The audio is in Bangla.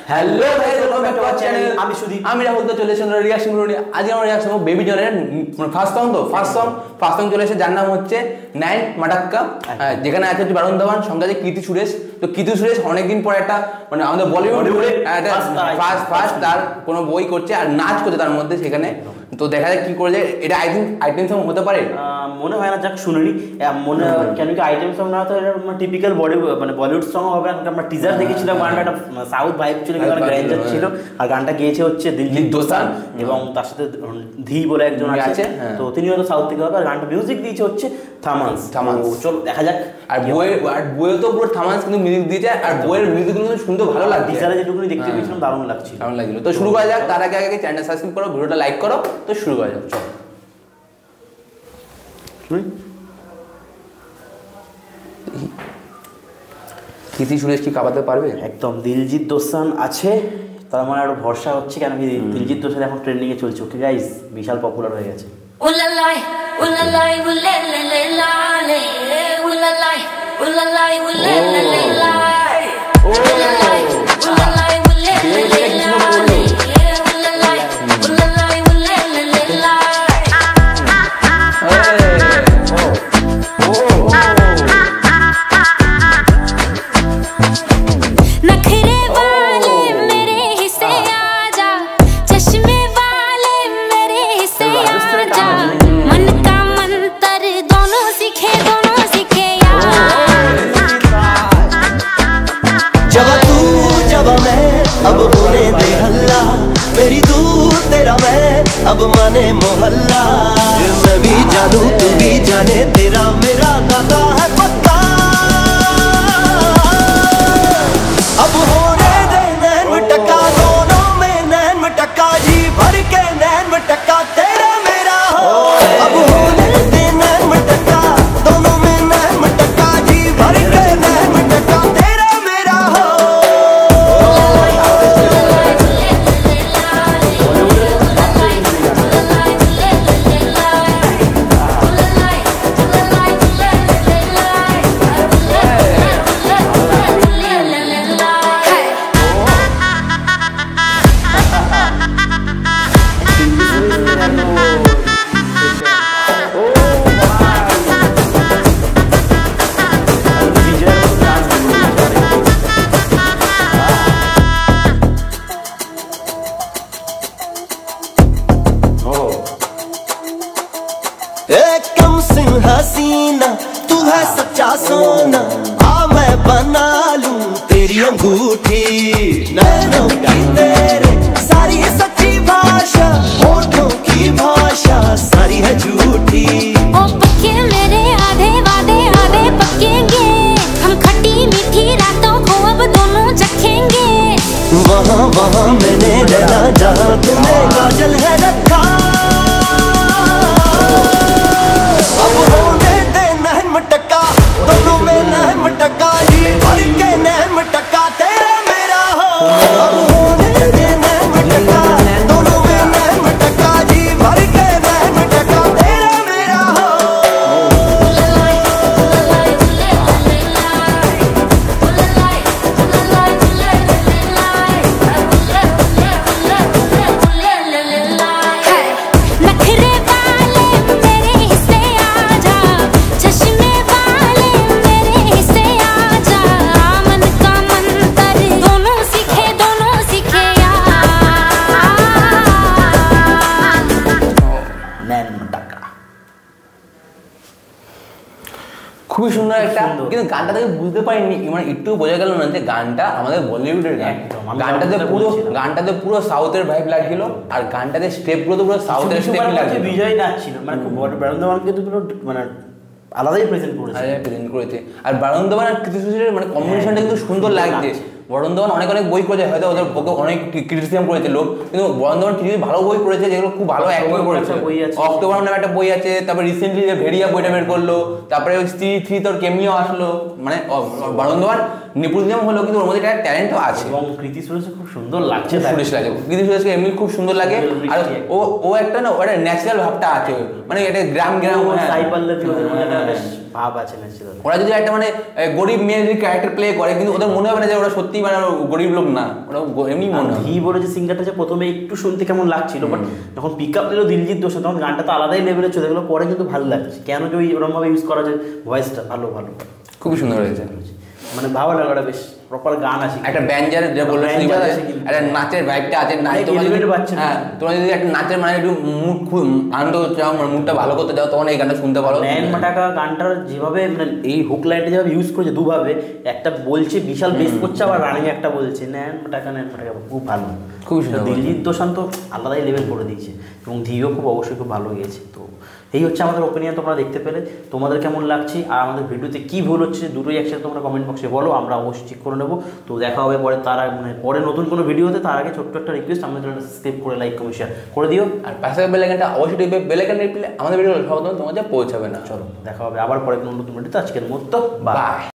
Hello guys, welcome back to our channel. আমি সুদীপ, আমি রাহুল। তো চলে এসেছি রিঅ্যাকশন ভিডিও। আজ আমরা রিঅ্যাকশন করব বেবি জনের ফার্স্ট সং চলে এসেছে, যার নাম হচ্ছে নাইন মাটাক্কা। যেখানে আছে হচ্ছে বারুণ ধাওয়ান, সঙ্গে আছে কীর্তি সুরেশ। তো কীর্তি সুরেশ অনেকদিন পর একটা মানে আমাদের বলিউড ফার্স্ট তার কোনো বই করছে আর নাচ করছে তার মধ্যে সেখানে। তো দেখা যাক কি করে। এটা আই থিঙ্ক আইটেম সং হতে পারে, মনে হয় না, যাক শুনিনি মনে কেন কি আইটেম সং না তো এটা টিপিক্যাল বলিউড সং হবে। আমরা টিজার দেখেছিলাম, গানটা একটা সাউথ ভাইব ছিল, গ্র্যান্ডার ছিল। আর গানটা গেয়েছে হচ্ছে দিলজিৎ দোসান এবং তার সাথে ধি বলে একজন আছে, তো তিনি হয়তো সাউথ থেকে হবে। আর গানটা মিউজিক দিয়েছে হচ্ছে থামান্স। চল দেখা যাক। আর বইয়ে তো পুরো থামান্স কিন্তু মিউজিক দিয়েছে, আর বইয়ের মিউজিকগুলো কিন্তু শুনতে ভালো লাগছে। টিজারে যেটুকুনি দেখতে পেয়েছিলাম দারুণ লাগছিল। তো শুরু করা যাক। তার আগে চ্যানেলটা সাবস্ক্রাইব করো, ভিডিওটা লাইক করো। তো শুরু করা যাক, চল। কীর্তি সুরেশ কি কাঁপাতে পারবে? একদম দিলজিৎ দোসান আছে, তার মানে আরো ভরসা হচ্ছে, কেন কি দিলজিৎ দোসান এখন ট্রেন্ডিং এ চলছে। ওকে গাইস, বিশাল পপুলার হয়ে গেছে। উল্লালাই উল্লালাই উল্লালাই উল্লালাই উল্লালাই উল্লালাই উল্লালাই উল্লালাই উল্লালাই अब होने दे हल्ला, मेरी दूर तेरा मैं अब माने मोहल्ला। मैं भी जानूं तू भी जाने, तेरा मेरा नाता है पक्का। अब होने दे नैन मटक्का, दोनों में नैन मटक्का, जी भर के नैन मटक्का तेरा मेरा हो। अब होने दे नैन मटक्का, दोनों में नैन मटक्का, जी भर के नैन मटक्का तेरा मेरा हो। कम सिंह हसीना तू है सच्चा सोना, आ मैं बना लूं तेरी अंगूठी। नैनों की तेरे सारी है सच्ची भाषा, होठों की भाषा सारी है झूठी। ओ पक्के मेरे आधे वादे आधे पक्केंगे, हम खट्टी मीठी रातों को अब दोनों चखेंगे। वहाँ वहाँ मैंने रहना जहाँ तुमने काजल है रखा। अब होने दे नैन मटक्का, दोनों में नैन मटक्का, जी भर के नैन मटक्का तेरा मेरा हो। अब होने दे नैन मटक्का, दोनों में नैन मटक्का, जी भर के नैन मटक्का तेरा मेरा हो। नखरे वाले मेरे हिस्से आजा, चश्मे वाले मेरे हिस्से आजा, मन का मंतर दोनों सीखे यार। नैन मटक्का খুবই সুন্দর একটা, কিন্তু গানটা থেকে বুঝতে পারিনি, মানে একটু বোঝা গেল না যে গানটা আমাদের বলিউডের গান। গানটাতে পুরো সাউথের ভাইব লাগছিল, আর গানটাতে স্টেপগুলো তো পুরো সাউথের স্টেপ লাগছিল। বিজয় নাচছিল, মানে খুব বারুণ ধাওয়ানকে তো পুরো মানে আলাদাই প্রেজেন্ট করেছে। আর বারুণ ধাওয়ান আর কীর্তি সুরেশের মানে কম্বিনেশনটা কিন্তু সুন্দর লাগছে। বারুণ ধাওয়ান অনেক বই করেছে, হয়তো ওদের ওকে অনেক ক্রিটিসিজম করেছে লোক, কিন্তু বারুণ ধাওয়ান কিছু ভালো বই করেছে যেগুলো খুব ভালো অ্যাক্টিং করেছে। অক্টোবর নামে একটা বই আছে, তারপর রিসেন্টলি যে ভেড়িয়া বইটা বের করলো, তারপরে ওই স্ত্রী থ্রি তোর কেমিও আসলো। মানে বারুণ ধাওয়ান নিপুণিজম হলো, কিন্তু ওর মধ্যে একটা ট্যালেন্টও আছে। এবং কীর্তি সুরেশ খুব সুন্দর লাগছে, কীর্তি সুরেশকে এমনি খুব সুন্দর লাগে। আর ও একটা না, ওটা ন্যাচারাল ভাবটা আছে, মানে এটা গ্রাম সাই পাল্লাবি ভাব আছে ন্যাচারাল। ওরা যদি একটা মানে গরিব মেয়ের ক্যারেক্টার প্লে করে, কিন্তু ওদের মনে হবে না যে ওরা সত্যি মানে গরিব লোক না, ওরা এমনি মনে হয়। ধি বলে যে সিঙ্গারটা যে প্রথমে একটু শুনতে কেমন লাগছিল, বাট যখন পিক আপ নিল দিলজিৎ দোসাঞ্জ তখন গানটা তো আলাদাই লেভেলে চলে গেলো, পরে কিন্তু ভালো লাগছে। কেন যে ওই ওরমভাবে ইউজ করা যায় ভয়েসটা, ভালো ভালো খুবই সুন্দর হয়েছে, মানে ভালো লাগাটা বেশ প্রপার গান আছে, একটা ব্যাঞ্জার যে বললো একটা নাচের ভাইবটা আছে, হ্যাঁ তোমরা যদি একটা নাচের মানে একটু মুড খুব আনন্দ চাও, মানে মুডটা ভালো করতে চাও, তখন এই গানটা শুনতে পারো। নয়ন মাটাকা গানটার যেভাবে মানে এই হুক লাইনটা যেভাবে ইউজ করেছে দুভাবে, একটা বলছে বিশাল বেস করছে, আবার রানিং একটা বলছে নয়ন মাটাকা খুব ভালো, খুবই সুন্দর। দিলজিৎ দোসাঞ্জ তো আলাদাই লেভেল করে দিয়েছে, এবং ধিও খুব অবশ্যই খুব ভালো গিয়েছে। তো এই হচ্ছে আমাদের ওপিনিয়ন, তোমরা দেখতে পেলে তোমাদের কেমন লাগছে, আর আমাদের ভিডিওতে কী ভুল হচ্ছে দুটোই একসাথে তোমরা কমেন্ট বক্সে বলো, আমরা অবশ্যই চেক করে নেবো। তো দেখা হবে পরে, তার মানে পরে নতুন কোনো ভিডিওতে, তার আগে ছোট্ট একটা রিকোয়েস্ট, আমাদের চ্যানেলটা সাবস্ক্রাইব করে লাইক কমেন্ট শেয়ার করে দিও, আর পাশে বেলাইকনটা অবশ্যই টিপে, বেলাইকন টিপলে আমাদের ভিডিও সব তোমাদের পৌঁছাবে না। চলো দেখা হবে আবার পরে কোনো নতুন ভিডিওতে, আজকের মতো বাই।